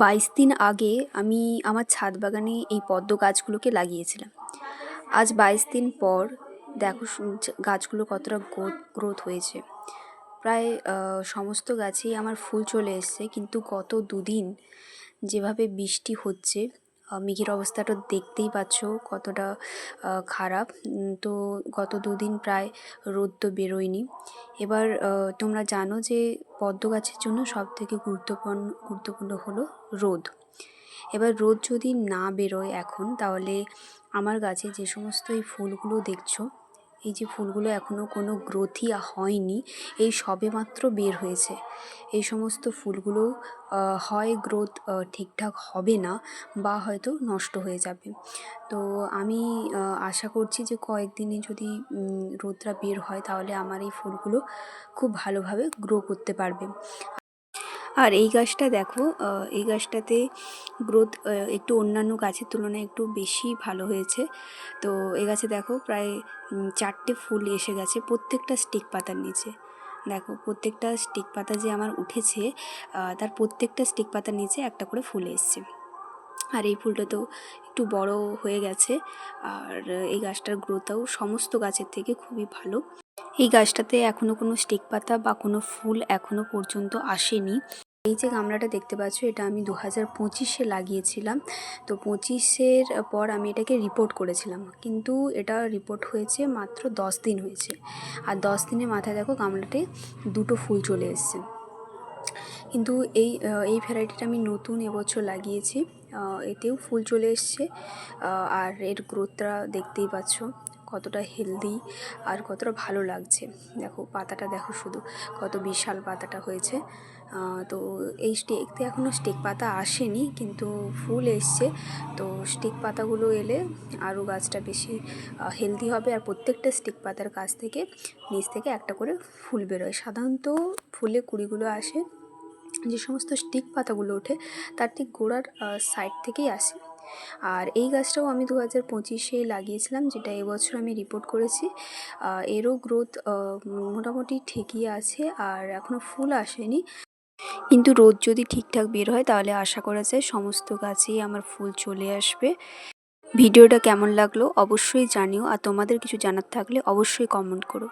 22 দিন আগে আমি আমার ছাদ বাগানে এই পদ্ম গাছগুলোকে লাগিয়েছিলাম। আজ 22 দিন পর দেখো গাছগুলো কতটা গ্রোথ হয়েছে। প্রায় সমস্ত গাছেই আমার ফুল চলে এসছে, কিন্তু গত দুদিন যেভাবে বৃষ্টি হচ্ছে, মেঘের অবস্থাটা দেখতেই পাচ্ছ কতটা খারাপ। তো গত দুদিন প্রায় রোদ তো বেরোয়নি। এবার তোমরা জানো যে পদ্ম গাছের জন্য সবথেকে গুরুত্বপূর্ণ হলো রোদ। এবার রোদ যদি না বেরোয় এখন, তাহলে আমার গাছে যে সমস্ত এই ফুলগুলো দেখছো, এই যে ফুলগুলো এখনও কোনো গ্রোথই হয়নি, এই সবেমাত্র বের হয়েছে, এই সমস্ত ফুলগুলো হয় গ্রোথ ঠিকঠাক হবে না বা হয়তো নষ্ট হয়ে যাবে। তো আমি আশা করছি যে কয়েকদিনে যদি রোদটা বের হয়, তাহলে আমার এই ফুলগুলো খুব ভালোভাবে গ্রো করতে পারবে। আর এই গাছটা দেখো, এই গাছটাতে গ্রোথ একটু অন্যান্য গাছের তুলনায় একটু বেশি ভালো হয়েছে। তো এই গাছে দেখো প্রায় 4টে ফুল এসে গেছে প্রত্যেকটা স্টিক পাতার নিচে। দেখো প্রত্যেকটা স্টিক পাতা যে আমার উঠেছে, তার প্রত্যেকটা স্টিক পাতার নিচে একটা করে ফুল এসছে। আর এই ফুলটা তো একটু বড় হয়ে গেছে। আর এই গাছটার গ্রোথটাও সমস্ত গাছের থেকে খুবই ভালো। এই গাছটাতে এখনও কোনো স্টিক পাতা বা কোনো ফুল এখনও পর্যন্ত আসেনি। এই যে গামলাটা দেখতে পাচ্ছ, এটা আমি 2025-এ লাগিয়েছিলাম। তো 25-এর পর আমি এটাকে রিপোর্ট করেছিলাম, কিন্তু এটা রিপোর্ট হয়েছে মাত্র 10 দিন হয়েছে। আর 10 দিনের মাথায় দেখো গামলাতে 2টো ফুল চলে এসছে। কিন্তু এই ভ্যারাইটিটা আমি নতুন এবছর লাগিয়েছি, এতেও ফুল চলে এসছে। আর এর গ্রোথটা দেখতেই পাচ্ছ কতটা হেলদি আর কতটা ভালো লাগছে। দেখো পাতাটা দেখো শুধু, কত বিশাল পাতাটা হয়েছে। তো এই স্টেকতে এখনও স্টেক পাতা আসেনি, কিন্তু ফুল এসছে। তো স্টিক পাতাগুলো এলে আরও গাছটা বেশি হেলদি হবে। আর প্রত্যেকটা স্টিক পাতার নিচ থেকে একটা করে ফুল বেরোয়। সাধারণত ফুলের কুঁড়িগুলো আসে যে সমস্ত স্টিক পাতাগুলো ওঠে, তার ঠিক গোড়ার সাইড থেকেই আসে। আর এই গাছটাও আমি 2025-এ লাগিয়েছিলাম, যেটা এবছর আমি রিপোর্ট করেছি। এরও গ্রোথ মোটামুটি ঠিকই আছে, আর এখনও ফুল আসেনি। কিন্তু রোদ যদি ঠিকঠাক বের হয়, তাহলে আশা করা যায় সমস্ত গাছেই আমার ফুল চলে আসবে। ভিডিওটা কেমন লাগলো অবশ্যই জানিও, আর তোমাদের কিছু জানার থাকলে অবশ্যই কমেন্ট করো।